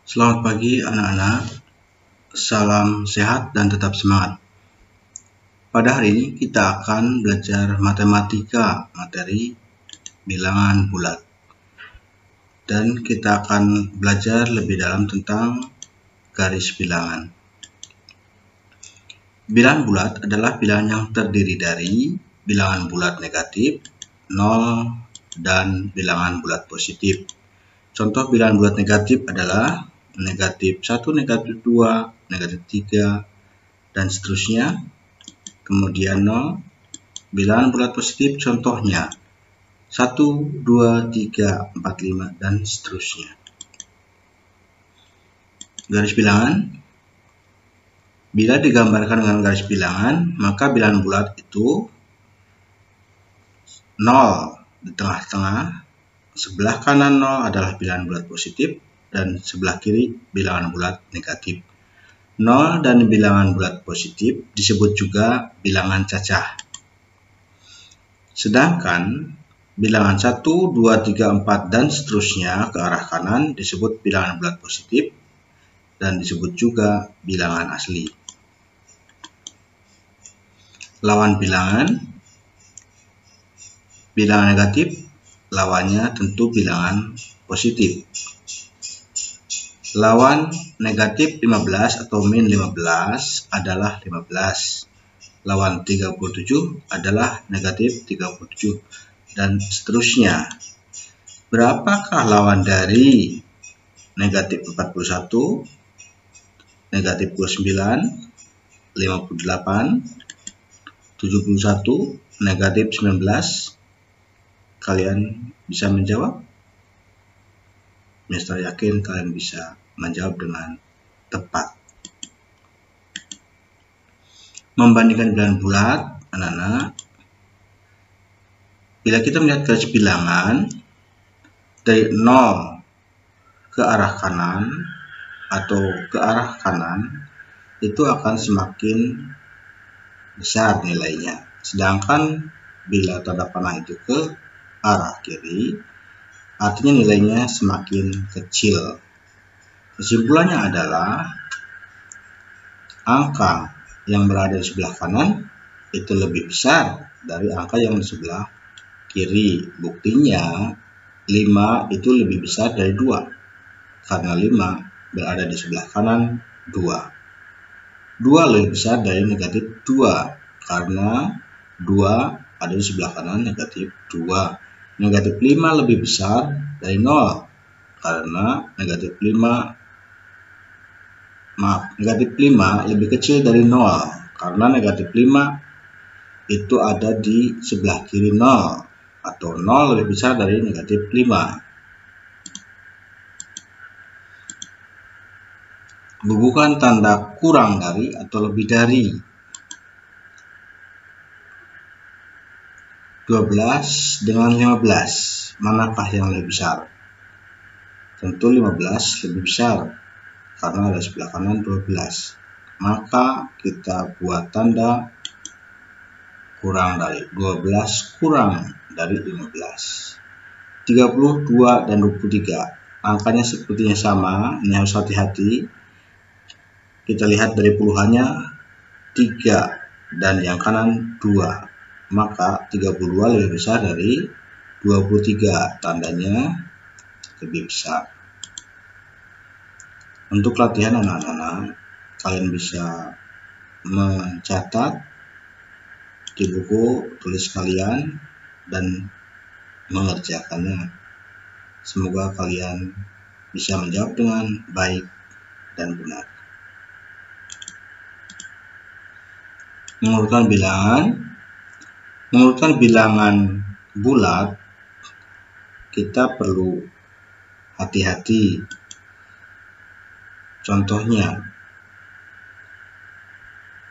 Selamat pagi anak-anak, salam sehat dan tetap semangat. Pada hari ini kita akan belajar matematika, materi bilangan bulat. Dan kita akan belajar lebih dalam tentang garis bilangan. Bilangan bulat adalah bilangan yang terdiri dari bilangan bulat negatif, 0, dan bilangan bulat positif. Contoh bilangan bulat negatif adalah negatif 1, negatif 2, negatif 3, dan seterusnya. Kemudian 0. Bilangan bulat positif contohnya 1, 2, 3, 4, 5, dan seterusnya. Garis bilangan. Bila digambarkan dengan garis bilangan, maka bilangan bulat itu 0 di tengah-tengah. Sebelah kanan 0 adalah bilangan bulat positif dan sebelah kiri bilangan bulat negatif. 0 dan bilangan bulat positif disebut juga bilangan cacah. Sedangkan bilangan 1, 2, 3, 4 dan seterusnya ke arah kanan disebut bilangan bulat positif dan disebut juga bilangan asli. Lawan bilangan. Bilangan negatif lawannya tentu bilangan positif. Lawan negatif 15 atau min 15 adalah 15. Lawan 37 adalah negatif 37 dan seterusnya. Berapakah lawan dari negatif 41, negatif 29, 58, 71, negatif 19? Kalian bisa menjawab? Mister yakin kalian bisa menjawab dengan tepat. Membandingkan bilangan bulat, anak-anak, bila kita melihat garis bilangan dari 0 ke arah kanan atau ke arah kanan, itu akan semakin besar nilainya. Sedangkan bila tanda panah itu ke arah kiri, artinya nilainya semakin kecil. Kesimpulannya adalah angka yang berada di sebelah kanan itu lebih besar dari angka yang di sebelah kiri. Buktinya 5 itu lebih besar dari 2. Karena 5 berada di sebelah kanan 2. 2 lebih besar dari negatif 2. Karena 2 ada di sebelah kanan negatif 2. Negatif 5 lebih besar dari 0 karena negatif 5 lebih kecil dari 0 karena negatif 5 itu ada di sebelah kiri 0 atau 0 lebih besar dari negatif 5. Bubuhkan tanda kurang dari atau lebih dari. 12 dengan 15, manakah yang lebih besar? Tentu 15 lebih besar, karena ada sebelah kanan 12. Maka kita buat tanda kurang dari. 12 kurang dari 15. 32 dan 23. Angkanya sepertinya sama, ini harus hati-hati. Kita lihat dari puluhannya 3 dan yang kanan 2. Maka 32 lebih besar dari 23, tandanya lebih besar. Untuk latihan anak-anak, kalian bisa mencatat di buku tulis kalian dan mengerjakannya. Semoga kalian bisa menjawab dengan baik dan benar. Mengurutkan bilangan bulat, kita perlu hati-hati. Contohnya,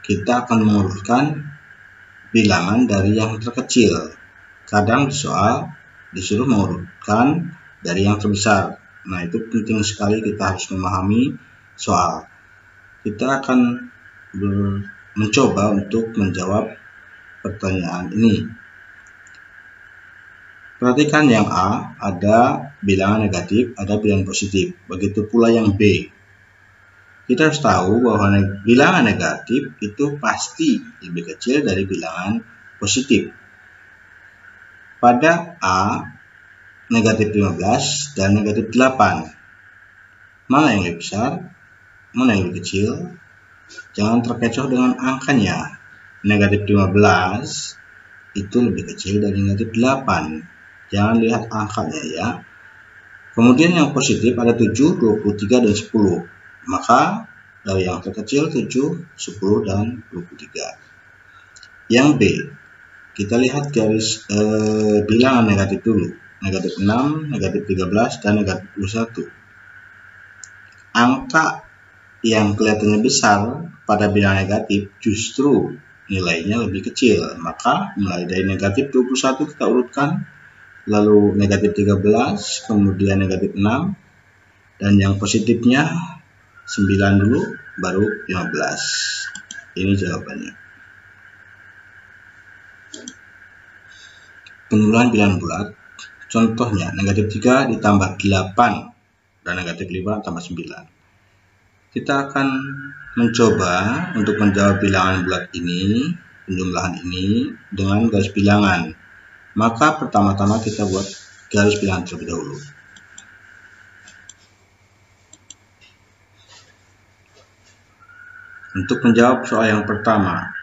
kita akan mengurutkan bilangan dari yang terkecil. Kadang di soal disuruh mengurutkan dari yang terbesar. Nah, itu penting sekali, kita harus memahami soal. Kita akan mencoba untuk menjawab pertanyaan ini. Perhatikan yang A, ada bilangan negatif, ada bilangan positif. Begitu pula yang B. Kita harus tahu bahwa bilangan negatif itu pasti lebih kecil dari bilangan positif. Pada A, negatif 15 dan negatif 8. Mana yang lebih besar? Mana yang lebih kecil? Jangan terkecoh dengan angkanya. Negatif 15 itu lebih kecil dari negatif 8. Jangan lihat angkanya ya. Kemudian yang positif ada 7, 23, dan 10. Maka dari yang terkecil 7, 10, dan 23. Yang B, kita lihat garis bilangan negatif dulu. Negatif 6, negatif 13, dan negatif 21. Angka yang kelihatannya besar pada bilangan negatif justru nilainya lebih kecil. Maka mulai dari negatif 21 kita urutkan, lalu negatif 13, kemudian negatif 6, dan yang positifnya 9 dulu, baru 15. Ini jawabannya. Penjumlahan bilangan bulat. Contohnya, negatif 3 ditambah 8 dan negatif 5 tambah 9. Kita akan mencoba untuk menjawab bilangan bulat ini, penjumlahan ini, dengan garis bilangan. Maka pertama-tama kita buat garis bilangan terlebih dahulu. Untuk menjawab soal yang pertama,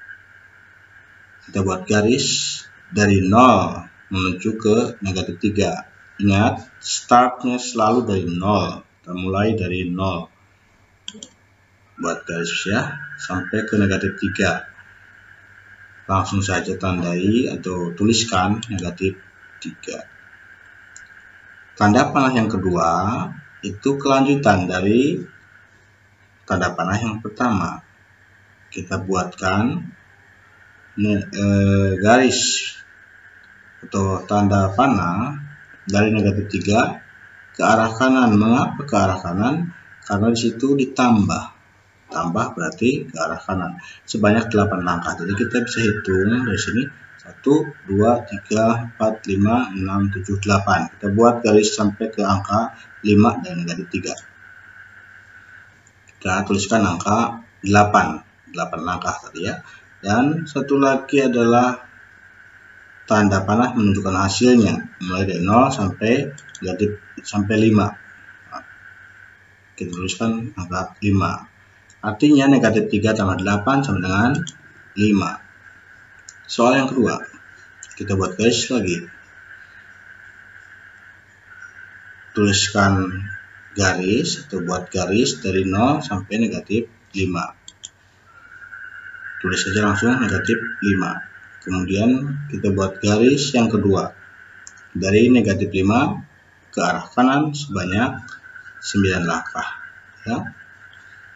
kita buat garis dari 0 menuju ke negatif 3. Ingat, startnya selalu dari 0. Kita mulai dari 0. Buat garis ya, sampai ke negatif 3. Langsung saja tandai atau tuliskan negatif 3. Tanda panah yang kedua itu kelanjutan dari tanda panah yang pertama. Kita buatkan garis atau tanda panah dari negatif 3 ke arah kanan. Mengapa ke arah kanan? Karena di situ ditambah. Tambah berarti ke arah kanan. Sebanyak 8 langkah. Jadi kita bisa hitung dari sini 1, 2, 3, 4, 5, 6, 7, 8. Kita buat garis sampai ke angka 5 dan negatif 3. Kita tuliskan angka 8 langkah tadi ya. Dan satu lagi adalah tanda panah menunjukkan hasilnya, mulai dari 0 sampai negatif sampai 5. Kita tuliskan angka 5. Artinya negatif 3 tambah 8 sama dengan 5. Soal yang kedua, kita buat garis lagi. Tuliskan garis atau buat garis dari 0 sampai negatif 5. Tulis saja langsung negatif 5. Kemudian kita buat garis yang kedua. Dari negatif 5 ke arah kanan sebanyak 9 langkah. Ya.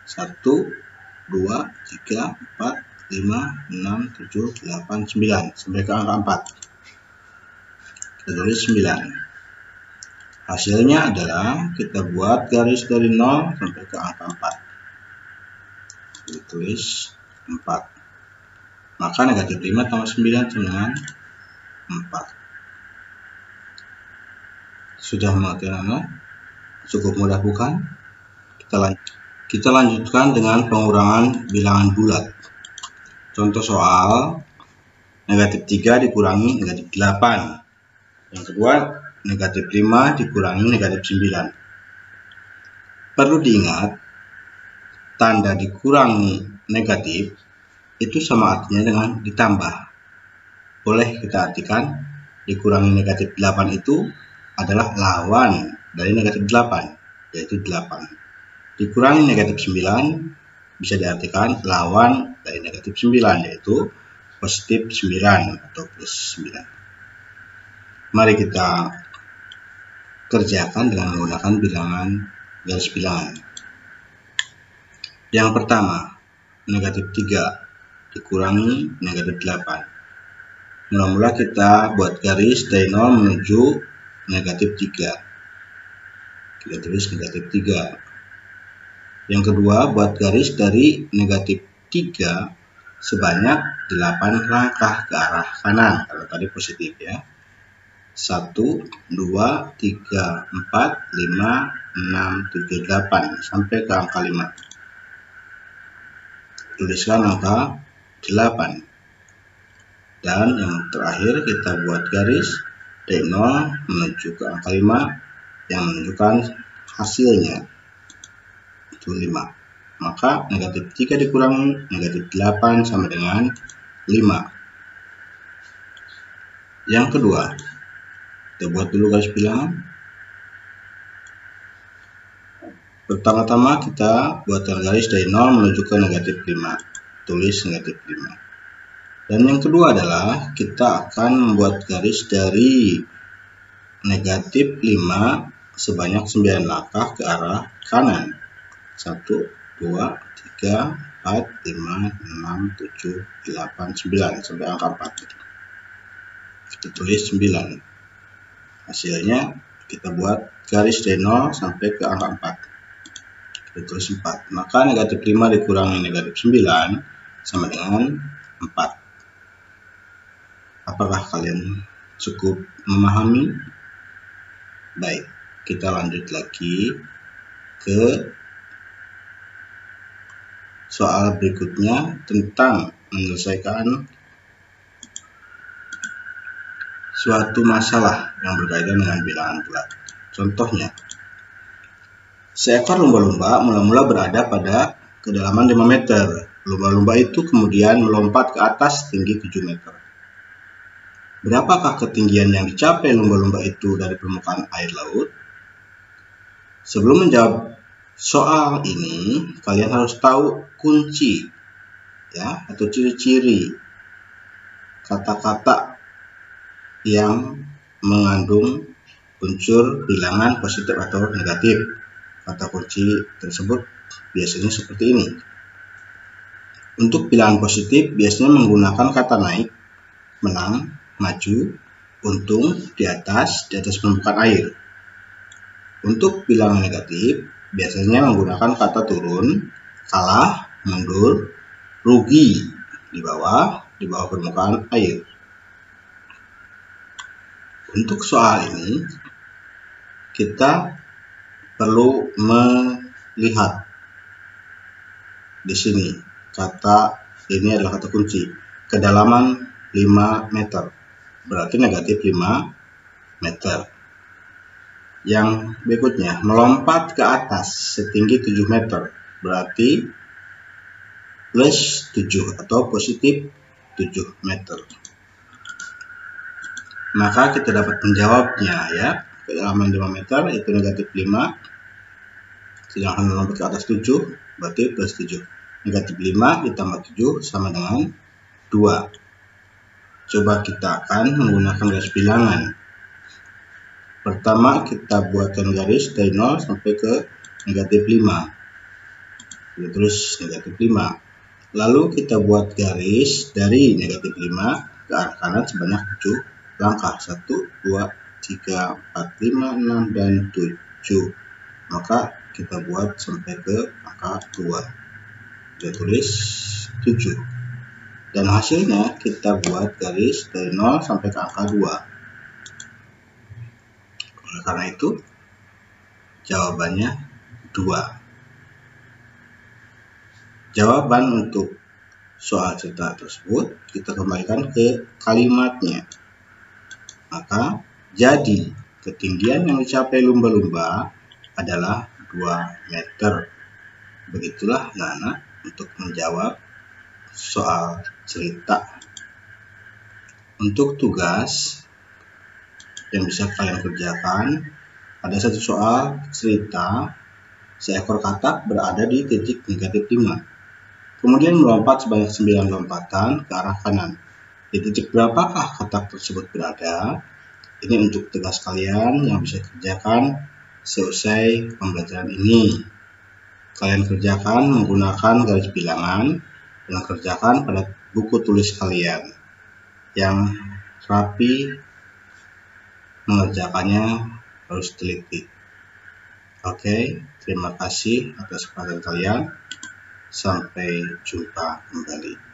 1, 2, 3, 4, 5, 6, 7, 8, 9 sampai ke angka 4. Kita tulis 9. Hasilnya adalah kita buat garis dari 0 sampai ke angka 4. Kita tulis 4. Maka negatif 5 tambah 9 sama dengan 4. Sudah mengerti anak? Cukup mudah bukan? Kita lanjutkan dengan pengurangan bilangan bulat. Contoh soal negatif 3 dikurangi negatif 8. Yang kedua negatif 5 dikurangi negatif 9. Perlu diingat, tanda dikurangi negatif itu sama artinya dengan ditambah. Boleh kita artikan dikurangi negatif 8 itu adalah lawan dari negatif 8, yaitu 8. Dikurangi negatif 9 bisa diartikan lawan dari negatif 9, yaitu positif 9 atau plus 9. Mari kita kerjakan dengan menggunakan bilangan garis bilangan. Yang pertama, negatif 3 dikurangi negatif 8. Mula-mula kita buat garis dari 0 menuju negatif 3. Kita tulis negatif 3. Yang kedua, buat garis dari negatif 3 sebanyak 8 langkah ke arah kanan, kalau tadi positif ya. 1, 2, 3, 4, 5, 6, 7, 8 sampai ke angka 5. Tuliskan angka 8. Dan yang terakhir kita buat garis dari 0 menuju ke angka 5 yang menunjukkan hasilnya itu 5. Maka negatif 3 dikurangi negatif 8 sama dengan 5. Yang kedua, kita buat dulu garis bilangan. Pertama-tama kita buatkan garis dari 0 menuju ke negatif 5. Tulis negatif 5. Dan yang kedua adalah kita akan membuat garis dari negatif 5 sebanyak 9 langkah ke arah kanan. 1, 2, 3, 4, 5, 6, 7, 8, 9 sampai angka 4. Kita tulis 9. Hasilnya kita buat garis dari 0 sampai ke angka 4. Kita tulis 4. Maka negatif 5 dikurangi negatif 9 sama dengan 4. Apakah kalian cukup memahami? Baik, kita lanjut lagi ke soal berikutnya tentang menyelesaikan suatu masalah yang berkaitan dengan bilangan bulat. Contohnya, seekor lumba-lumba mula-mula berada pada kedalaman 5 meter. Lumba-lumba itu kemudian melompat ke atas tinggi 7 meter. Berapakah ketinggian yang dicapai lumba-lumba itu dari permukaan air laut? Sebelum menjawab soal ini, kalian harus tahu kunci ya atau ciri-ciri kata-kata yang mengandung unsur bilangan positif atau negatif. Kata kunci tersebut biasanya seperti ini. Untuk bilangan positif biasanya menggunakan kata naik, menang, maju, untung, di atas permukaan air. Untuk bilangan negatif biasanya menggunakan kata turun, kalah, mundur, rugi, di bawah permukaan air. Untuk soal ini kita perlu melihat di sini kata ini adalah kata kunci kedalaman 5 meter, berarti negatif 5 meter. Yang berikutnya melompat ke atas setinggi 7 meter, berarti plus 7 atau positif 7 meter. Maka kita dapat menjawabnya ya. Kedalaman 5 meter itu negatif 5. Sedangkan melompat ke atas 7 berarti plus 7. Negatif 5 ditambah 7 sama dengan 2. Coba kita akan menggunakan garis bilangan. Pertama kita buatkan garis dari 0 sampai ke negatif 5. Kita terus negatif 5. Lalu kita buat garis dari negatif 5 ke arah kanan sebanyak 7 langkah. 1, 2, 3, 4, 5, 6, dan 7. Maka kita buat sampai ke angka 2. Kita tulis 7. Dan hasilnya kita buat garis dari 0 sampai ke angka 2. Oleh karena itu jawabannya 2. Jawaban untuk soal cerita tersebut kita kembalikan ke kalimatnya. Maka jadi ketinggian yang dicapai lumba-lumba adalah 2 meter. Begitulah anak-anak untuk menjawab soal cerita. Untuk tugas yang bisa kalian kerjakan, ada satu soal cerita seekor katak berada di titik negatif 5. Kemudian melompat sebanyak 9 lompatan ke arah kanan. Di titik berapakah katak tersebut berada? Ini untuk tugas kalian yang bisa kerjakan selesai pembelajaran ini. Kalian kerjakan menggunakan garis bilangan dan kerjakan pada buku tulis kalian. Yang rapi mengerjakannya harus teliti. Oke, terima kasih atas perhatian kalian. Sampai jumpa kembali.